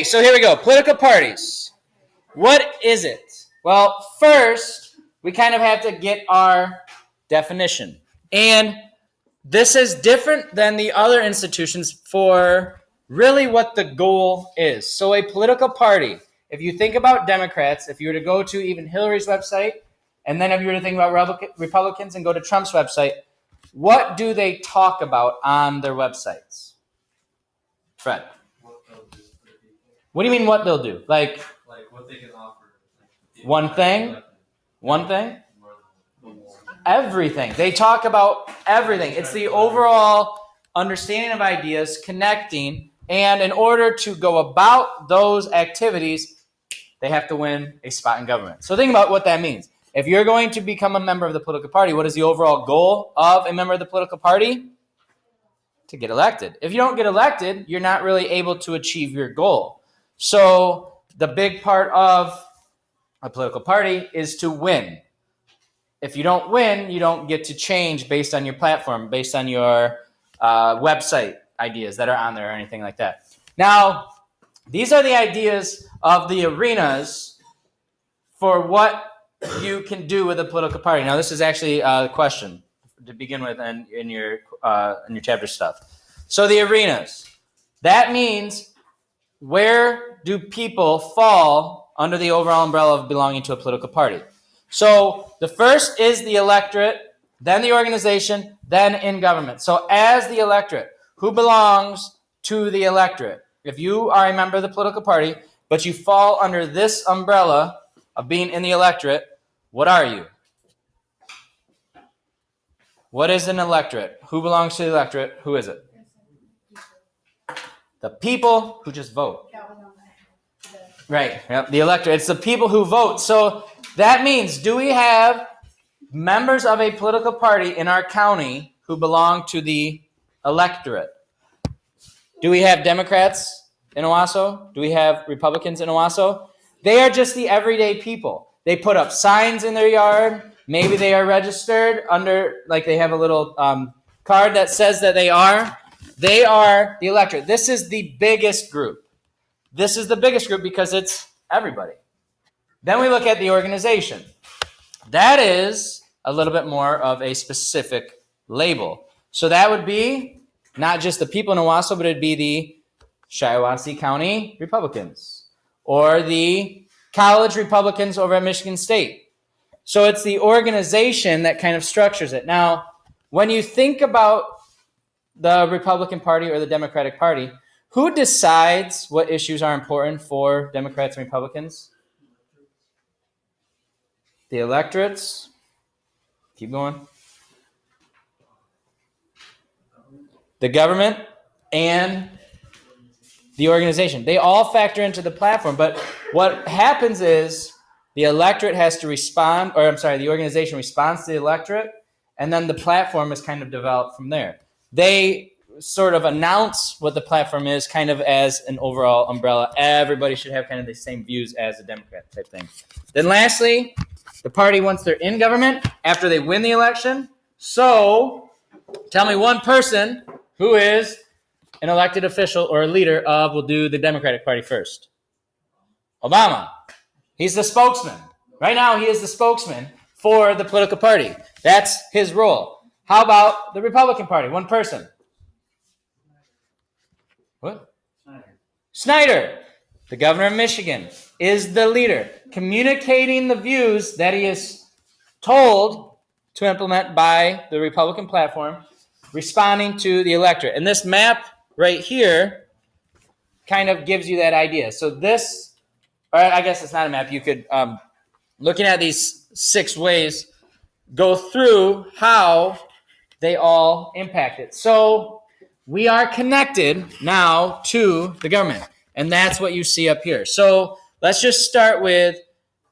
So here we go. Political parties. What is it? Well, first, we kind of have to get our definition. And this is different than the other institutions for really what the goal is. So a political party, if you think about Democrats, if you were to go to even Hillary's website, and then if you were to think about Republicans and go to Trump's website, what do they talk about on their websites? Fred. What do you mean what they'll do? Like what they can offer. One thing? One thing? Everything. They talk about everything. It's the overall understanding of ideas, connecting, and in order to go about those activities, they have to win a spot in government. So think about what that means. If you're going to become a member of the political party, what is the overall goal of a member of the political party? To get elected. If you don't get elected, you're not really able to achieve your goal. So the big part of a political party is to win. If you don't win, you don't get to change based on your platform, based on your website ideas that are on there or anything like that. Now, these are the ideas of the arenas for what you can do with a political party. Now, this is actually a question to begin with in your chapter stuff. So the arenas. That means where do people fall under the overall umbrella of belonging to a political party? So the first is the electorate, then the organization, then in government. So as the electorate, who belongs to the electorate? If you are a member of the political party, but you fall under this umbrella of being in the electorate, what are you? What is an electorate? Who belongs to the electorate? Who is it? The people who just vote. Right. Yep. The electorate. It's the people who vote. So that means, do we have members of a political party in our county who belong to the electorate? Do we have Democrats in Owasso? Do we have Republicans in Owasso? They are just the everyday people. They put up signs in their yard. Maybe they are registered under, like they have a little card that says that they are. They are the electorate. This is the biggest group. This is the biggest group because it's everybody. Then we look at the organization. That is a little bit more of a specific label. So that would be not just the people in Owasso, but it'd be the Shiawassee County Republicans or the college Republicans over at Michigan State. So it's the organization that kind of structures it. Now, when you think about the Republican Party or the Democratic Party, who decides what issues are important for Democrats and Republicans? The electorates. Keep going. The government and the organization. They all factor into the platform. But what happens is the electorate has to respond, the organization responds to the electorate, and then the platform is kind of developed from there. They sort of announce what the platform is kind of as an overall umbrella. Everybody should have kind of the same views as a Democrat type thing. Then lastly, the party, once they're in government, after they win the election. So tell me one person who is an elected official or a leader of, we'll do the Democratic Party first. Obama. He's the spokesman. Right now, he is the spokesman for the political party. That's his role. How about the Republican Party? One person. What? Snyder, the governor of Michigan, is the leader, communicating the views that he is told to implement by the Republican platform, responding to the electorate. And this map right here kind of gives you that idea. So this, or I guess it's not a map. You could, looking at these 6 ways, go through how they all impact it. So we are connected now to the government, and that's what you see up here. So let's just start with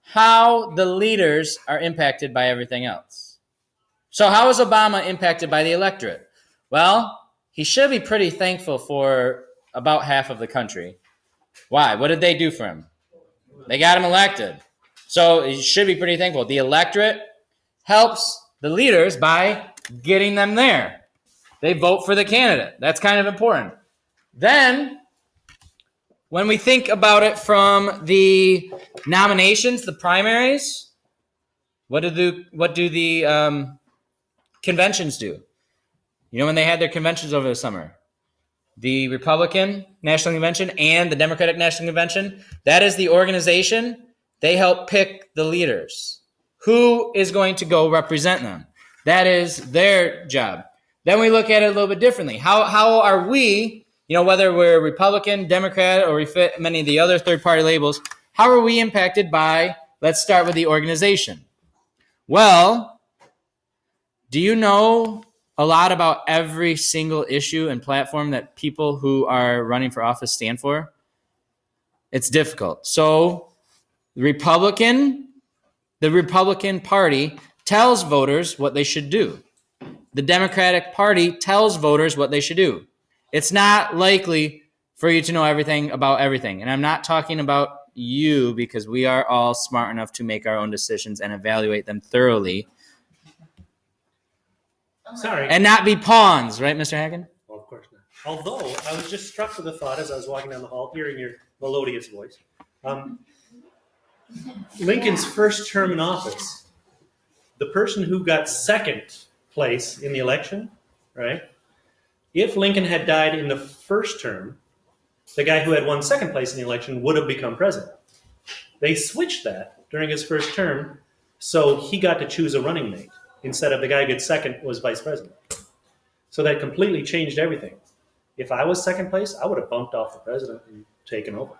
how the leaders are impacted by everything else. So how is Obama impacted by the electorate? Well, he should be pretty thankful for about half of the country. Why? What did they do for him? They got him elected. So he should be pretty thankful. The electorate helps the leaders by getting them there. They vote for the candidate. That's kind of important. Then When we think about it from the nominations, the primaries, what do the conventions do? You know, when they had their conventions over the summer, the Republican National Convention and the Democratic National Convention, that is the organization. They help pick the leaders. Who is going to go represent them? That is their job. Then we look at it a little bit differently. How are we, whether we're Republican, Democrat, or we fit many of the other third-party labels, how are we impacted by, let's start with the organization. Well, do you know a lot about every single issue and platform that people who are running for office stand for? It's difficult. So the Republican Party tells voters what they should do. The Democratic Party tells voters what they should do. It's not likely for you to know everything about everything. And I'm not talking about you, because we are all smart enough to make our own decisions and evaluate them thoroughly. Sorry. And not be pawns, right, Mr. Hacken? Well, of course not. Although, I was just struck with a thought as I was walking down the hall, hearing your melodious voice. Lincoln's first term in office, the person who got second place in the election, right? If Lincoln had died in the first term, the guy who had won second place in the election would have become president. They switched that during his first term, so he got to choose a running mate instead of the guy who gets second was vice president. So that completely changed everything. If I was second place, I would have bumped off the president and taken over.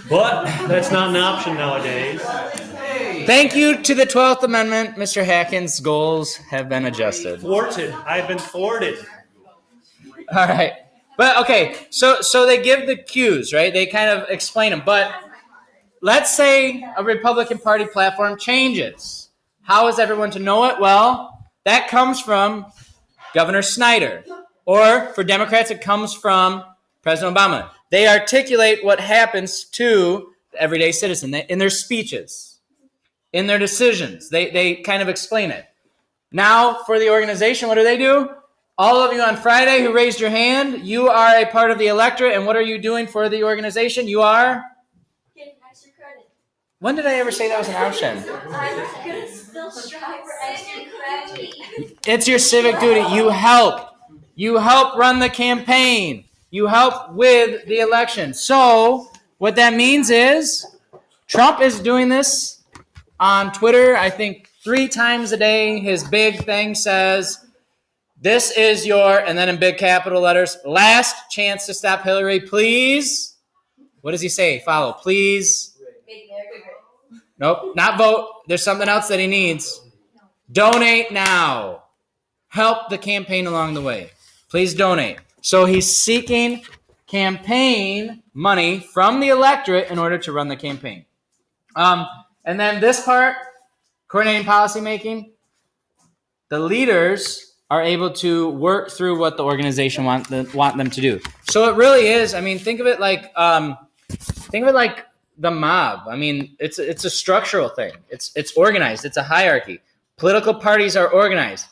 But that's not an option nowadays. Thank you to the 12th Amendment. Mr. Hacken's goals have been adjusted. Thwarted. I've been thwarted. All right. But, okay, so they give the cues, right? They kind of explain them. But let's say a Republican Party platform changes. How is everyone to know it? Well, that comes from Governor Snyder. Or for Democrats, it comes from President Obama. They articulate what happens to the everyday citizen in their speeches, in their decisions. They kind of explain it. Now, for the organization, what do? All of you on Friday who raised your hand, you are a part of the electorate, and what are you doing for the organization? You are? Getting extra credit. When did I ever say that was an option? I'm going to still strive for extra credit. It's your civic duty. You help. You help run the campaign. You help with the election. So what that means is Trump is doing this on Twitter, I think 3 times a day. His big thing says, this is your, and then in big capital letters, last chance to stop Hillary. Please. What does he say? Follow. Please. Nope. Not vote. There's something else that he needs. Donate now. Help the campaign along the way. Please donate. So he's seeking campaign money from the electorate in order to run the campaign. And then this part, coordinating policymaking, the leaders are able to work through what the organization want them to do. So it really is. I mean, think of it like the mob. I mean, it's a structural thing. It's organized. It's a hierarchy. Political parties are organized.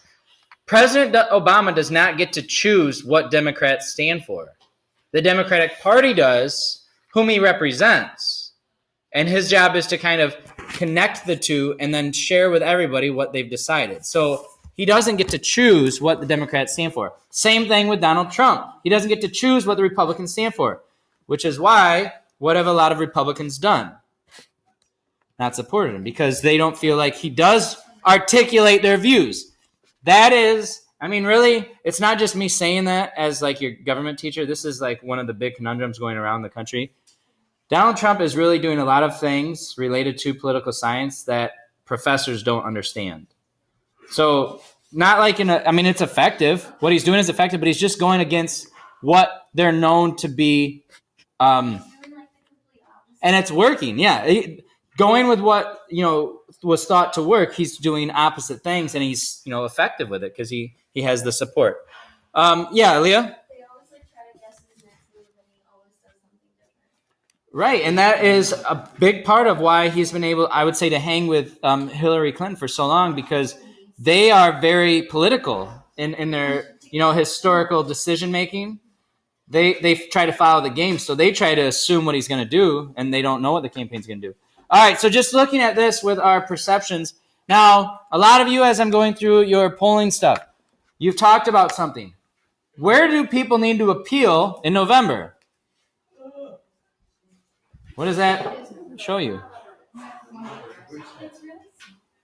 President Obama does not get to choose what Democrats stand for. The Democratic Party does, whom he represents. And his job is to kind of connect the two and then share with everybody what they've decided. So he doesn't get to choose what the Democrats stand for. Same thing with Donald Trump. He doesn't get to choose what the Republicans stand for, which is why, what have a lot of Republicans done? Not supported him, because they don't feel like he does articulate their views. That is, I mean, really, it's not just me saying that as like your government teacher. This is like one of the big conundrums going around the country. Donald Trump is really doing a lot of things related to political science that professors don't understand. So not like it's effective. What he's doing is effective, but he's just going against what they're known to be. And it's working. Yeah. Going with what, was thought to work, he's doing opposite things, and he's, effective with it because he has the support. Leah? They always try to guess his next move, and he always does something different. Right, and that is a big part of why he's been able, I would say, to hang with Hillary Clinton for so long, because they are very political in their, historical decision-making. they try to follow the game, so they try to assume what he's going to do, and they don't know what the campaign's going to do. All right, so just looking at this with our perceptions. Now, a lot of you, as I'm going through your polling stuff, you've talked about something. Where do people need to appeal in November? What does that show you?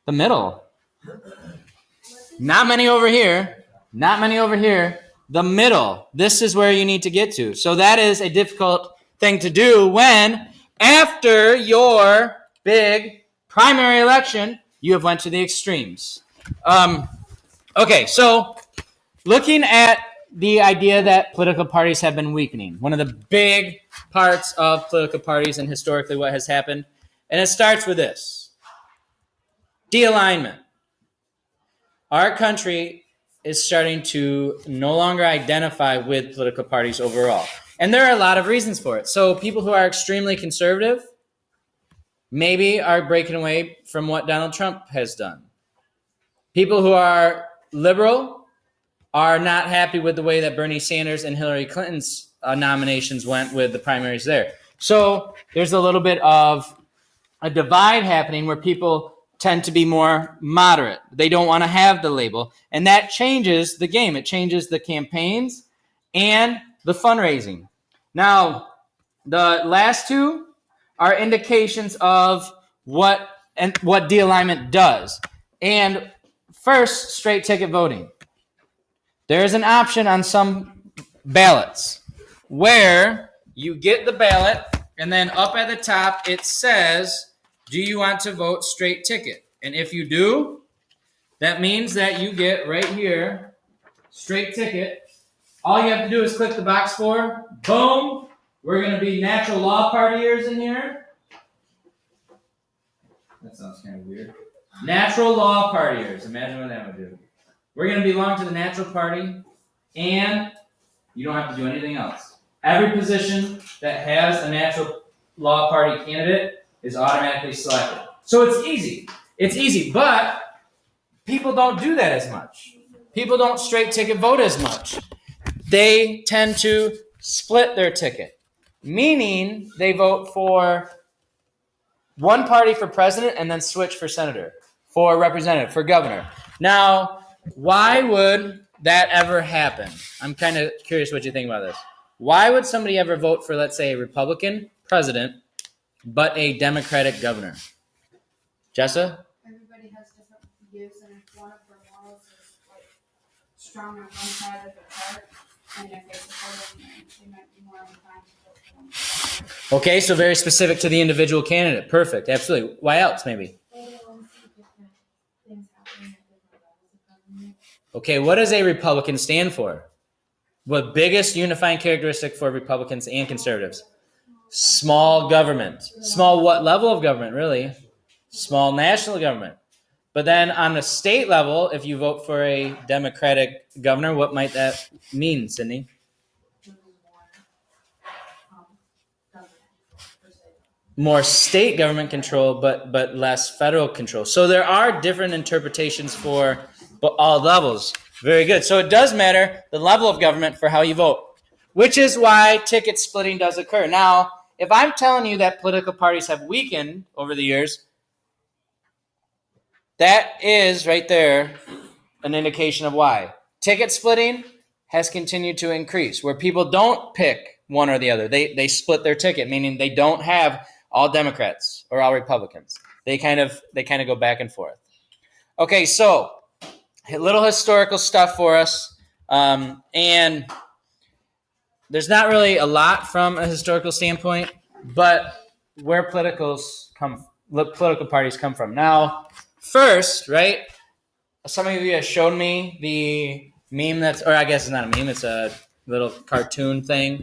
The middle. Not many over here. Not many over here. The middle. This is where you need to get to. So that is a difficult thing to do when, after your big primary election, you have went to the extremes. Okay, so looking at the idea that political parties have been weakening, one of the big parts of political parties and historically what has happened, and it starts with this. De-alignment. Our country is starting to no longer identify with political parties overall. And there are a lot of reasons for it. So people who are extremely conservative maybe are breaking away from what Donald Trump has done. People who are liberal are not happy with the way that Bernie Sanders and Hillary Clinton's nominations went with the primaries there. So there's a little bit of a divide happening where people tend to be more moderate. They don't want to have the label. And that changes the game. It changes the campaigns and the fundraising. Now, the last two are indications of what de-alignment does. And first, straight ticket voting. There is an option on some ballots where you get the ballot and then up at the top it says, do you want to vote straight ticket? And if you do, that means that you get right here, straight ticket. All you have to do is click the box for, boom, we're going to be natural law partiers in here. That sounds kind of weird. Natural law partiers. Imagine what that would do. We're going to belong to the natural party, and you don't have to do anything else. Every position that has a natural law party candidate is automatically selected. So it's easy. It's easy, but people don't do that as much. People don't straight ticket vote as much. They tend to split their ticket, meaning they vote for one party for president and then switch for senator, for representative, for governor. Now, why would that ever happen? I'm kind of curious what you think about this. Why would somebody ever vote for, let's say, a Republican president, but a Democratic governor? Jessa? Everybody has different views, and if one of their morals is like strong on one side of the chart, and if they support them, they might be more inclined to vote for them. Okay, so very specific to the individual candidate. Perfect, absolutely. Why else, maybe? Okay, what does a Republican stand for? What biggest unifying characteristic for Republicans and conservatives? Small government. Small what level of government, really? Small national government. But then on the state level, if you vote for a Democratic governor, what might that mean, Sydney? More state government control, but less federal control. So there are different interpretations for all levels. Very good. So it does matter the level of government for how you vote, which is why ticket splitting does occur. Now, if I'm telling you that political parties have weakened over the years, that is right there an indication of why. Ticket splitting has continued to increase, where people don't pick one or the other. They split their ticket, meaning they don't have all Democrats or all Republicans. They kind of go back and forth. Okay, so a little historical stuff for us. And there's not really a lot from a historical standpoint, but where political parties come from. Now, first, right, some of you have shown me the meme or I guess it's not a meme, it's a little cartoon thing.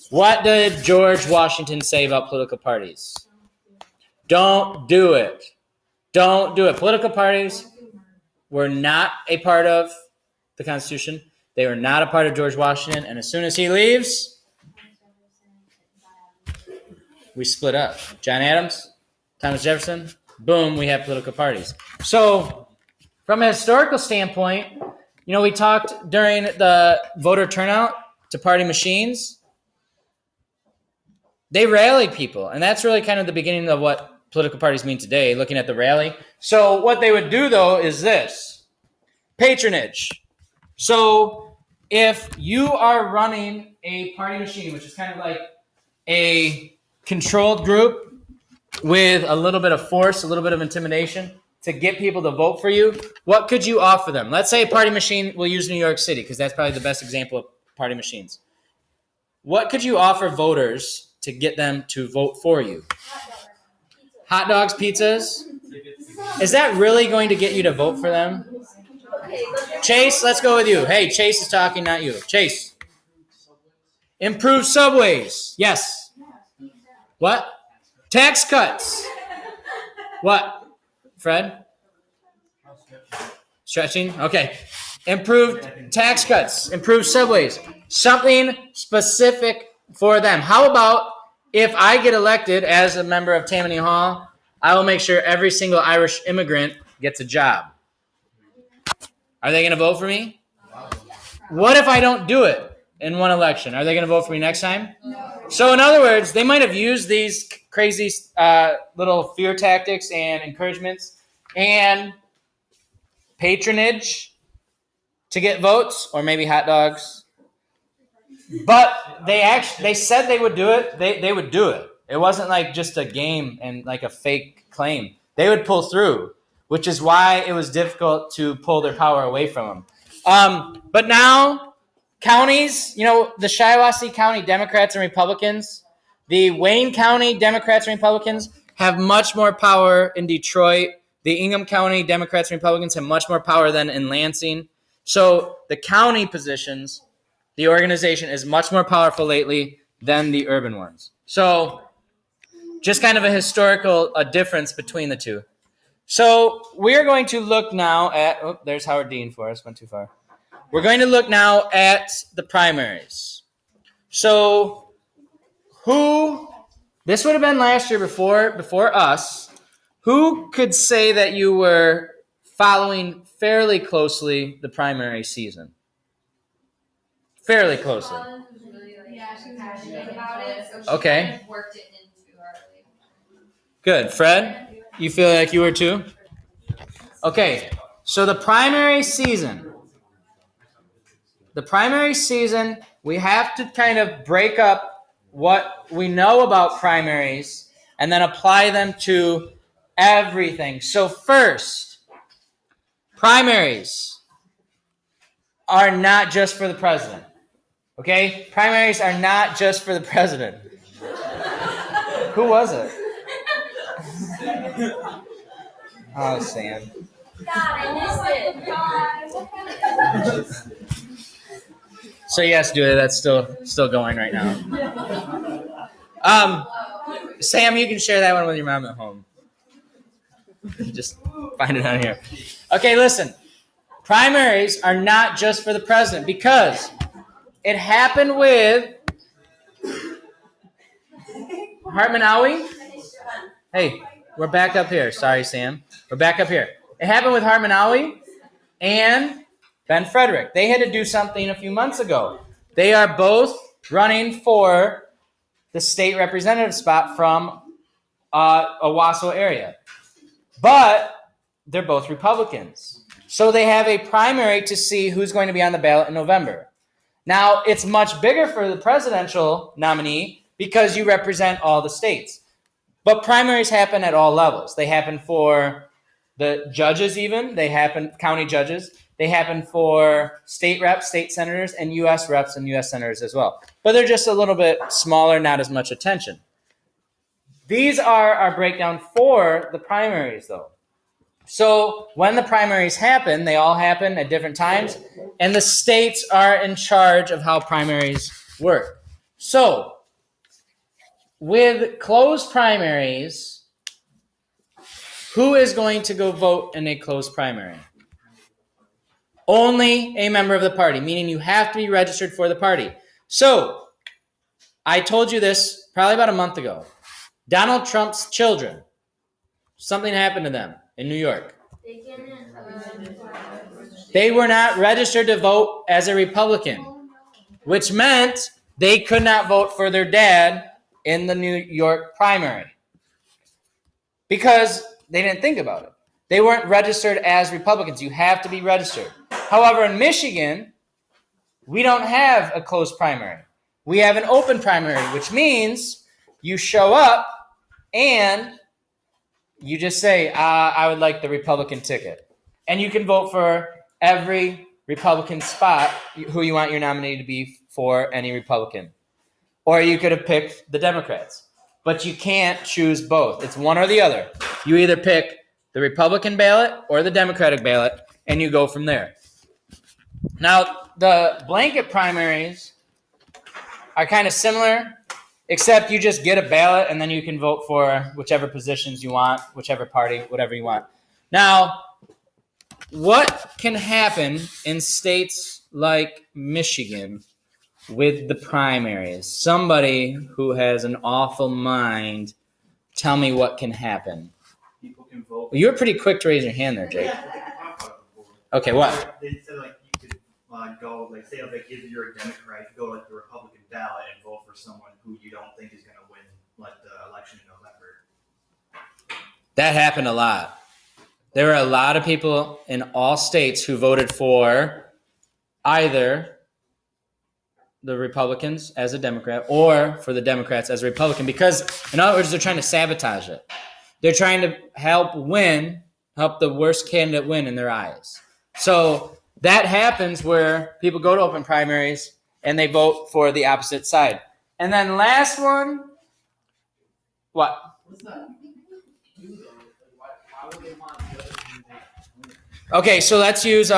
What did George Washington say about political parties? Don't do it. Don't do it. Political parties were not a part of the Constitution. They were not a part of George Washington. And as soon as he leaves, we split up. John Adams, Thomas Jefferson, boom, we have political parties. So from a historical standpoint, we talked during the voter turnout to party machines. They rally people. And that's really kind of the beginning of what political parties mean today, looking at the rally. So what they would do, though, is this. Patronage. So if you are running a party machine, which is kind of like a controlled group with a little bit of force, a little bit of intimidation to get people to vote for you, what could you offer them? Let's say a party machine, we'll use New York City because that's probably the best example of party machines. What could you offer voters to get them to vote for you? Hot dogs, pizzas? Is that really going to get you to vote for them? Chase, let's go with you. Hey, Chase is talking, not you. Chase. Improve subways. Yes. What? Tax cuts. What? Fred? Stretching? Okay. Improved tax cuts. Improved subways. Something specific for them. How about if I get elected as a member of Tammany Hall, I will make sure every single Irish immigrant gets a job. Are they going to vote for me? What if I don't do it in one election? Are they going to vote for me next time? No. So in other words, they might have used these crazy little fear tactics and encouragements and patronage to get votes, or maybe hot dogs. But they said they would do it. They would do it. It wasn't like just a game and like a fake claim. They would pull through, which is why it was difficult to pull their power away from them. But now, counties, the Shiawassee County Democrats and Republicans, the Wayne County Democrats and Republicans have much more power in Detroit. The Ingham County Democrats and Republicans have much more power than in Lansing. So the county positions, the organization is much more powerful lately than the urban ones. So just kind of a historical difference between the two. So we're going to look now at, there's Howard Dean for us, went too far. We're going to look now at the primaries. So this would have been last year before us, who could say that you were following fairly closely the primary season? Fairly closely. Yeah, she was passionate about it, so she Okay. kind of worked it into our Good. Fred, you feel like you were too? Okay, so the primary season, we have to kind of break up what we know about primaries and then apply them to everything. So first, primaries are not just for the president. Okay? Primaries are not just for the president. Who was it? Oh, Sam. God, I missed it. So yes, Julia, that's still going right now. Sam, you can share that one with your mom at home. Just find it on here. Okay, listen. Primaries are not just for the president because it happened with Hartman Awi. Hey, we're back up here. Sorry, Sam. We're back up here. It happened with Hartman Awi and Ben Frederick. They had to do something a few months ago. They are both running for the state representative spot from Owasso area. But they're both Republicans. So they have a primary to see who's going to be on the ballot in November. Now, it's much bigger for the presidential nominee because you represent all the states. But primaries happen at all levels. They happen for the judges even. They happen, county judges. They happen for state reps, state senators, and U.S. reps and U.S. senators as well. But they're just a little bit smaller, not as much attention. These are our breakdown for the primaries, though. So when the primaries happen, they all happen at different times, and the states are in charge of how primaries work. So with closed primaries, who is going to go vote in a closed primary? Only a member of the party, meaning you have to be registered for the party. So I told you this probably about a month ago. Donald Trump's children, something happened to them in New York. They were not registered to vote as a Republican, which meant they could not vote for their dad in the New York primary because they didn't think about it. They weren't registered as Republicans. You have to be registered. However, in Michigan, we don't have a closed primary. We have an open primary, which means you show up and you just say, I would like the Republican ticket. And you can vote for every Republican spot who you want your nominee to be for any Republican. Or you could have picked the Democrats. But you can't choose both. It's one or the other. You either pick the Republican ballot or the Democratic ballot, and you go from there. Now, the blanket primaries are kind of similar, except you just get a ballot and then you can vote for whichever positions you want, whichever party, whatever you want. Now, what can happen in states like Michigan with the primaries? Somebody who has an awful mind, tell me what can happen. People can vote. Well, you were pretty quick to raise your hand there, Jake. Okay, what? They said like you could go like say like if you're a Democrat, you could go like the Republican ballot and vote for someone who you don't think is going to win like the election in November. That happened a lot. There were a lot of people in all states who voted for either the Republicans as a Democrat or for the Democrats as a Republican because, in other words, they're trying to sabotage it. They're trying to help the worst candidate win in their eyes. So that happens where people go to open primaries and they vote for the opposite side. And then last one, what? What's that? Why would they want the other candidate? Okay, so let's use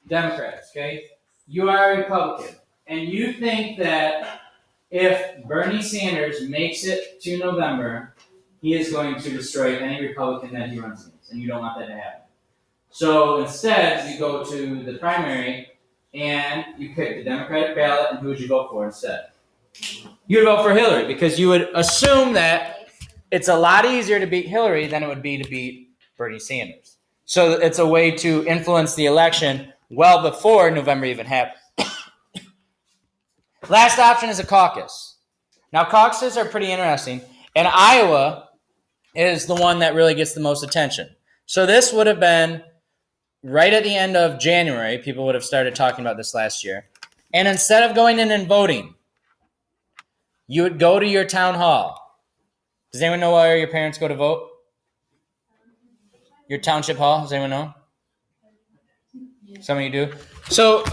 Democrats, okay? You are a Republican, and you think that if Bernie Sanders makes it to November, he is going to destroy any Republican that he runs against, and you don't want that to happen. So instead, you go to the primary, and you pick the Democratic ballot, and who would you vote for instead? You would vote for Hillary, because you would assume that it's a lot easier to beat Hillary than it would be to beat Bernie Sanders. So it's a way to influence the election well before November even happens. Last option is a caucus. Now, caucuses are pretty interesting, and Iowa is the one that really gets the most attention. So this would have been right at the end of January. People would have started talking about this last year. And instead of going in and voting, you would go to your town hall. Does anyone know where your parents go to vote? Your township hall? Does anyone know? Some of you do. So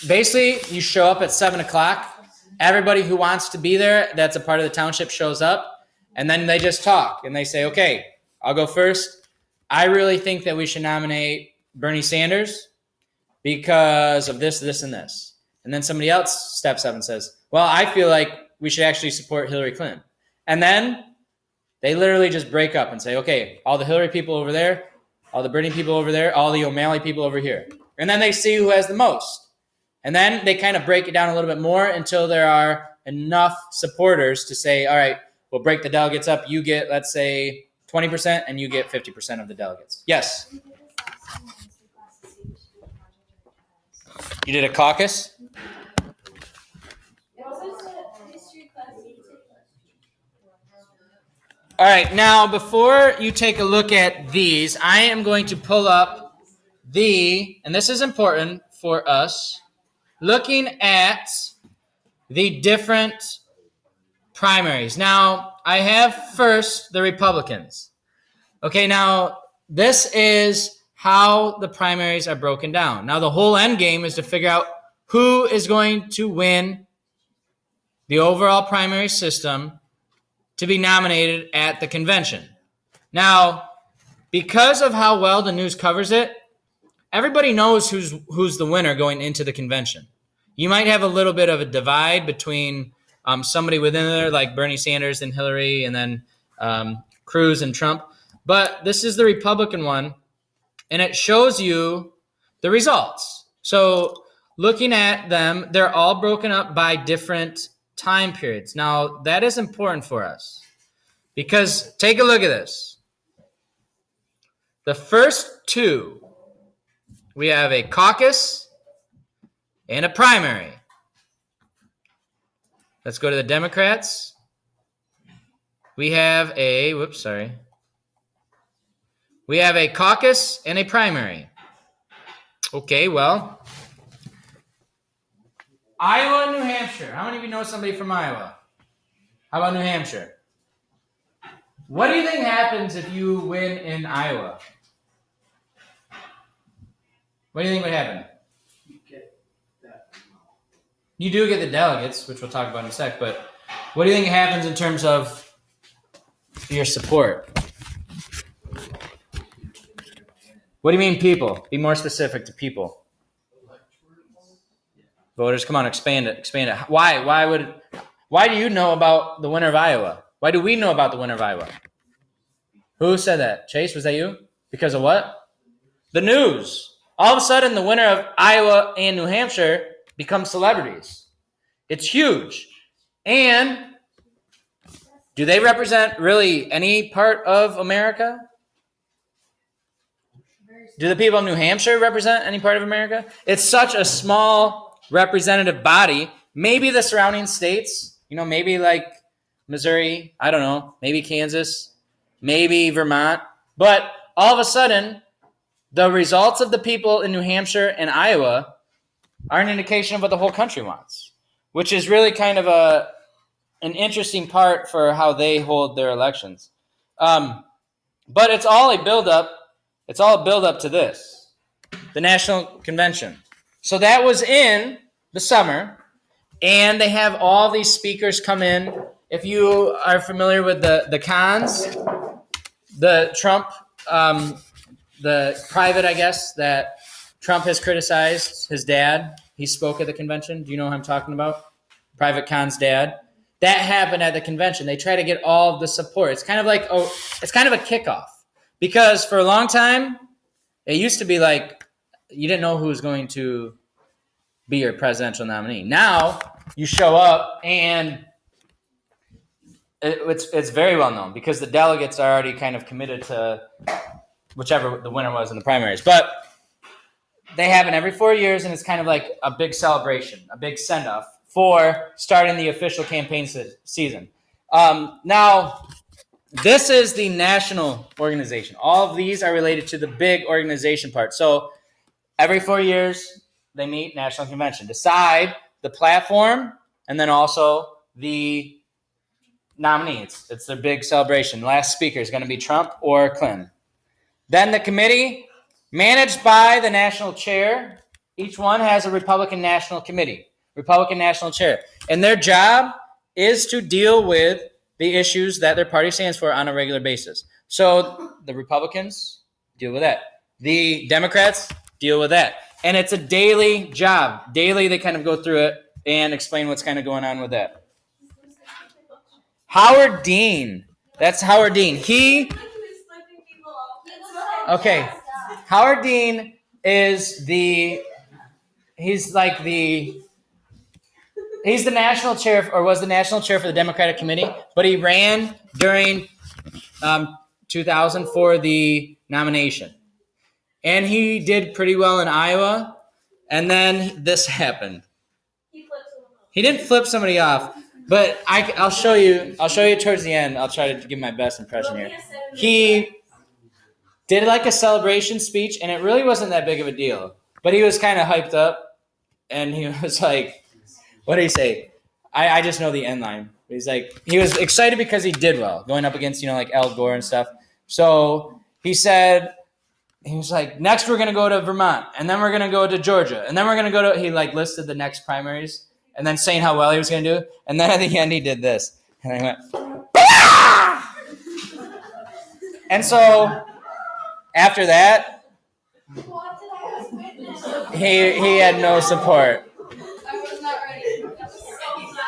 basically, you show up at 7 o'clock. Everybody who wants to be there, that's a part of the township, shows up. And then they just talk. And they say, okay, I'll go first. I really think that we should nominate Bernie Sanders because of this, this, and this. And then somebody else steps up and says, well, I feel like we should actually support Hillary Clinton. And then they literally just break up and say, okay, all the Hillary people over there, all the Bernie people over there, all the O'Malley people over here. And then they see who has the most. And then they kind of break it down a little bit more until there are enough supporters to say, all right, we'll break the delegates up. You get, let's say, 20% and you get 50% of the delegates. Yes? You did a caucus? All right, now before you take a look at these, I am going to pull up and this is important for us, looking at the different primaries. Now, I have first the Republicans. Okay, now this is how the primaries are broken down. Now, the whole end game is to figure out who is going to win the overall primary system to be nominated at the convention. Now, because of how well the news covers it, everybody knows who's the winner going into the convention. You might have a little bit of a divide between somebody within there like Bernie Sanders and Hillary and then Cruz and Trump. But this is the Republican one, and it shows you the results. So looking at them, they're all broken up by different time periods. Now, that is important for us because take a look at this. The first two, we have a caucus and a primary. Let's go to the Democrats. We have a, We have a caucus and a primary. Okay, well, Iowa and New Hampshire. How many of you know somebody from Iowa? How about New Hampshire? What do you think happens if you win in Iowa? What do you think would happen? You get that amount. You do get the delegates, which we'll talk about in a sec, but what do you think happens in terms of your support? What do you mean people? Be more specific to people. Voters, come on, expand it. Why do you know about the winner of Iowa? Why do we know about the winner of Iowa? Who said that? Chase, was that you? Because of what? The news. All of a sudden, the winner of Iowa and New Hampshire becomes celebrities. It's huge. And do they represent really any part of America? Do the people of New Hampshire represent any part of America? It's such a small representative body. Maybe the surrounding states, maybe like Missouri, I don't know, maybe Kansas, maybe Vermont. But all of a sudden, the results of the people in New Hampshire and Iowa are an indication of what the whole country wants, which is really kind of an interesting part for how they hold their elections. But it's all a buildup. It's all a buildup to this, the National Convention. So that was in the summer, and they have all these speakers come in. If you are familiar with the cons, the Trump, the private, I guess, that Trump has criticized, his dad, he spoke at the convention. Do you know who I'm talking about? Private Khan's dad. That happened at the convention. They try to get all of the support. It's kind of like, it's kind of a kickoff. Because for a long time, it used to be like you didn't know who was going to be your presidential nominee. Now you show up and it's very well known because the delegates are already kind of committed to whichever the winner was in the primaries. But they happen every 4 years, and it's kind of like a big celebration, a big send-off for starting the official campaign season. Now, this is the national organization. All of these are related to the big organization part. So every 4 years, they meet, National Convention, decide the platform, and then also the nominee. It's their big celebration. The last speaker is going to be Trump or Clinton. Then the committee, managed by the national chair. Each one has a Republican National Committee, Republican National Chair. And their job is to deal with the issues that their party stands for on a regular basis. So the Republicans deal with that. The Democrats deal with that. And it's a daily job. Daily, they kind of go through it and explain what's kind of going on with that. Howard Dean. That's Howard Dean. Okay. Howard Dean is he's the national chair, or was the national chair for the Democratic Committee, but he ran during 2000 for the nomination. And he did pretty well in Iowa, and then this happened. He didn't flip somebody off, but I'll show you towards the end. I'll try to give my best impression here. He did like a celebration speech, and it really wasn't that big of a deal. But he was kind of hyped up, and he was like, what did he say? I just know the end line. He's like, he was excited because he did well, going up against, like Al Gore and stuff. So he was like, next we're going to go to Vermont, and then we're going to go to Georgia, and then we're going to go to, he like listed the next primaries, and then saying how well he was going to do. And then at the end he did this. And I went, ah! And so after that, he had no support. I was not ready.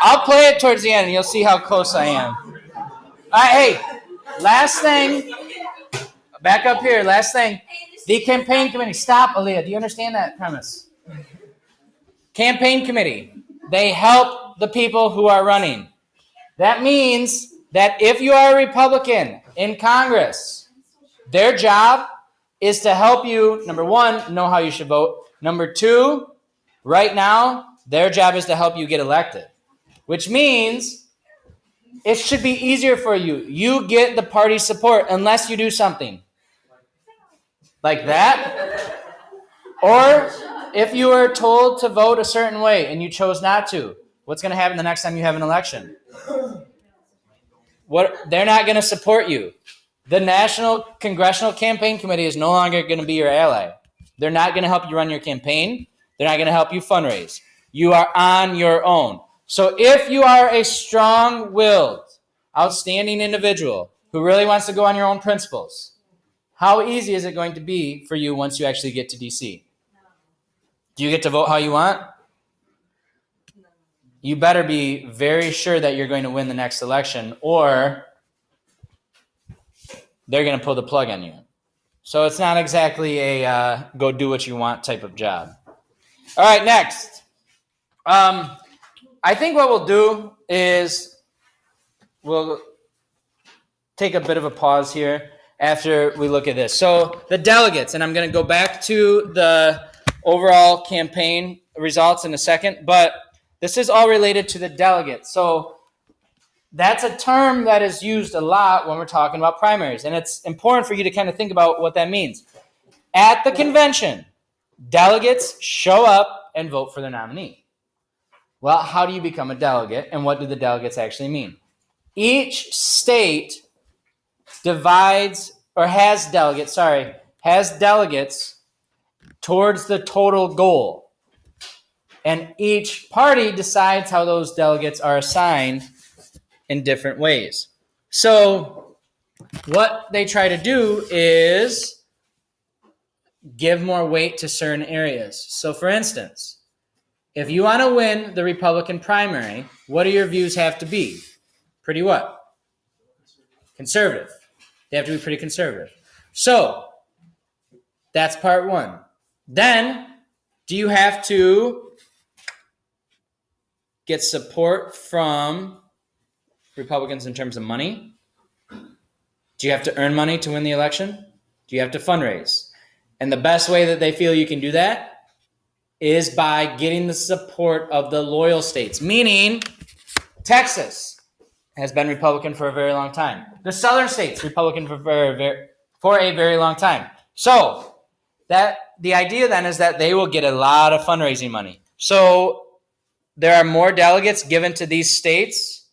I'll play it towards the end, and you'll see how close I am. All right, hey, last thing. Back up here, last thing. The campaign committee. Stop, Aaliyah. Do you understand that premise? Campaign committee. They help the people who are running. That means that if you are a Republican in Congress, their job is to help you, number one, know how you should vote. Number two, right now, their job is to help you get elected. which means it should be easier for you. You get the party support unless you do something like that. Or if you were told to vote a certain way and you chose not to, what's going to happen the next time you have an election? They're not going to support you. The National Congressional Campaign Committee is no longer going to be your ally. They're not going to help you run your campaign. They're not going to help you fundraise. You are on your own. So if you are a strong-willed, outstanding individual who really wants to go on your own principles, how easy is it going to be for you once you actually get to D.C.? Do you get to vote how you want? You better be very sure that you're going to win the next election, or they're going to pull the plug on you. So it's not exactly a go do what you want type of job. All right, next. I think what we'll do is we'll take a bit of a pause here after we look at this. So the delegates, and I'm going to go back to the overall campaign results in a second, but this is all related to the delegates. So that's a term that is used a lot when we're talking about primaries, and it's important for you to kind of think about what that means. At the convention, delegates show up and vote for their nominee. Well, how do you become a delegate, and what do the delegates actually mean? Each state has delegates towards the total goal. And each party decides how those delegates are assigned in different ways. So what they try to do is give more weight to certain areas. So for instance, if you want to win the Republican primary, what do your views have to be? Pretty what? Conservative. They have to be pretty conservative. So that's part one. Then, do you have to get support from Republicans in terms of money? Do you have to earn money to win the election? Do you have to fundraise? And the best way that they feel you can do that is by getting the support of the loyal states, meaning Texas has been Republican for a very long time. The southern states, Republican for a very long time. So that the idea then is that they will get a lot of fundraising money. So there are more delegates given to these states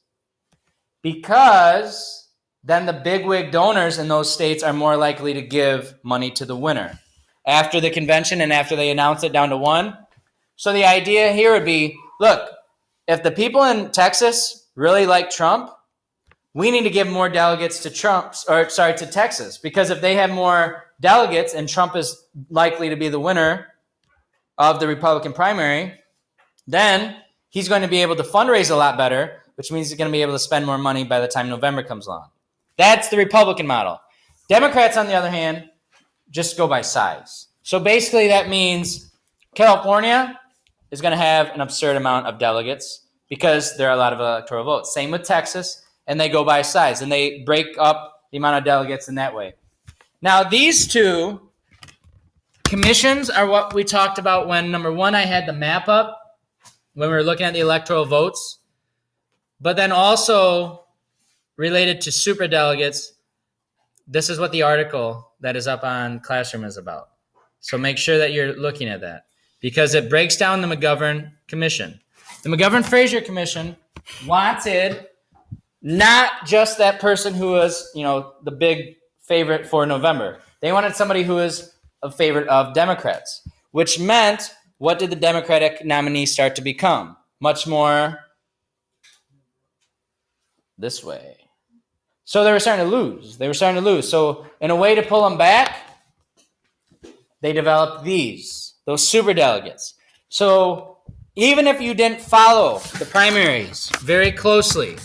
because then the bigwig donors in those states are more likely to give money to the winner after the convention and after they announce it down to one. So the idea here would be, look, if the people in Texas really like Trump, we need to give more delegates to to Texas, because if they have more delegates and Trump is likely to be the winner of the Republican primary, then he's going to be able to fundraise a lot better, which means he's going to be able to spend more money by the time November comes along. That's the Republican model. Democrats, on the other hand, just go by size. So basically that means California is going to have an absurd amount of delegates because there are a lot of electoral votes. Same with Texas, and they go by size, and they break up the amount of delegates in that way. Now, these two commissions are what we talked about when, number one, I had the map up, when we were looking at the electoral votes, but then also related to superdelegates, this is what the article that is up on Classroom is about. So make sure that you're looking at that, because it breaks down the McGovern Commission. The McGovern-Fraser Commission wanted not just that person who was, the big favorite for November. They wanted somebody who was a favorite of Democrats, which meant, what did the Democratic nominee start to become? Much more this way. So they were starting to lose. So in a way to pull them back, they developed those superdelegates. So even if you didn't follow the primaries very closely,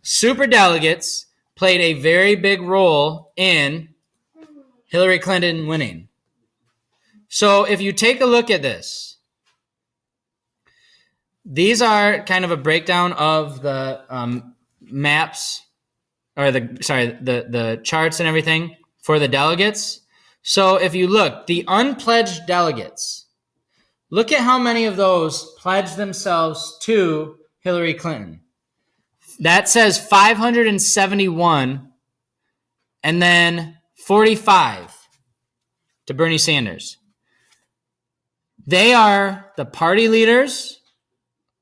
superdelegates played a very big role in Hillary Clinton winning. So if you take a look at this, these are kind of a breakdown of the maps, or the charts and everything for the delegates. So if you look, the unpledged delegates, look at how many of those pledged themselves to Hillary Clinton. That says 571 and then 45 to Bernie Sanders. They are the party leaders.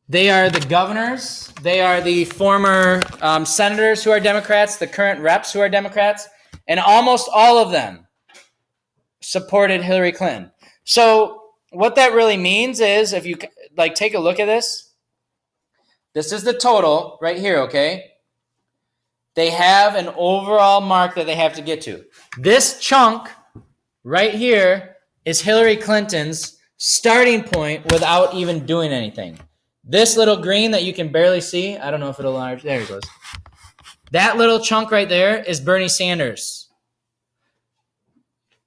They are the governors. They are the former senators who are Democrats, the current reps who are Democrats, and almost all of them supported Hillary Clinton. So what that really means is, if you like take a look at this, this is the total right here, okay? They have an overall mark that they have to get to. This chunk right here is Hillary Clinton's starting point without even doing anything. This little green that you can barely see, I don't know if it'll enlarge. There it goes. That little chunk right there is Bernie Sanders.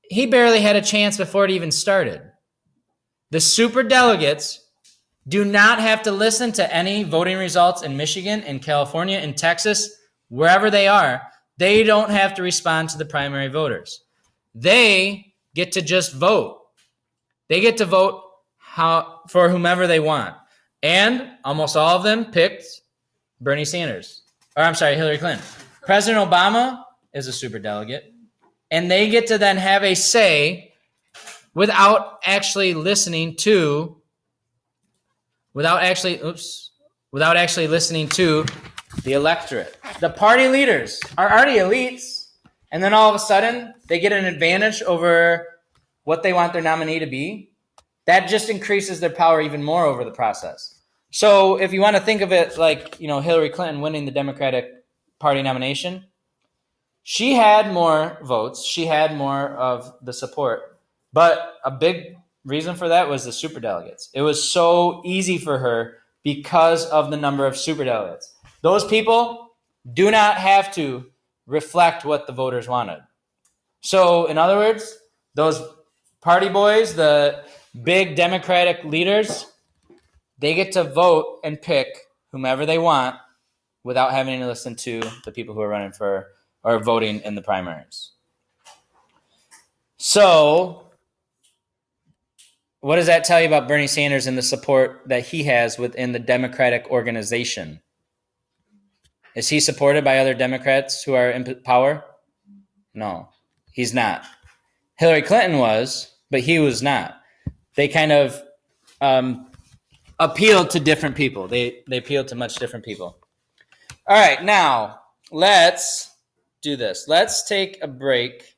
He barely had a chance before it even started. The super delegates do not have to listen to any voting results in Michigan, in California, in Texas, wherever they are. They don't have to respond to the primary voters. They get to just vote. They get to vote for whomever they want. And almost all of them picked Bernie Sanders. Or I'm sorry, Hillary Clinton. President Obama is a super delegate. And they get to then have a say without actually listening to listening to the electorate. The party leaders are already elites, and then all of a sudden they get an advantage over what they want their nominee to be. That just increases their power even more over the process. So if you want to think of it like, Hillary Clinton winning the Democratic Party nomination, she had more votes. She had more of the support. But a big reason for that was the superdelegates. It was so easy for her because of the number of superdelegates. Those people do not have to reflect what the voters wanted. So, in other words, those party boys, the big Democratic leaders, they get to vote and pick whomever they want without having to listen to the people who are running for or voting in the primaries. So, what does that tell you about Bernie Sanders and the support that he has within the Democratic organization? Is he supported by other Democrats who are in power? No, he's not. Hillary Clinton was, but he was not. They kind of appealed to different people. They appealed to much different people. All right, now let's do this. Let's take a break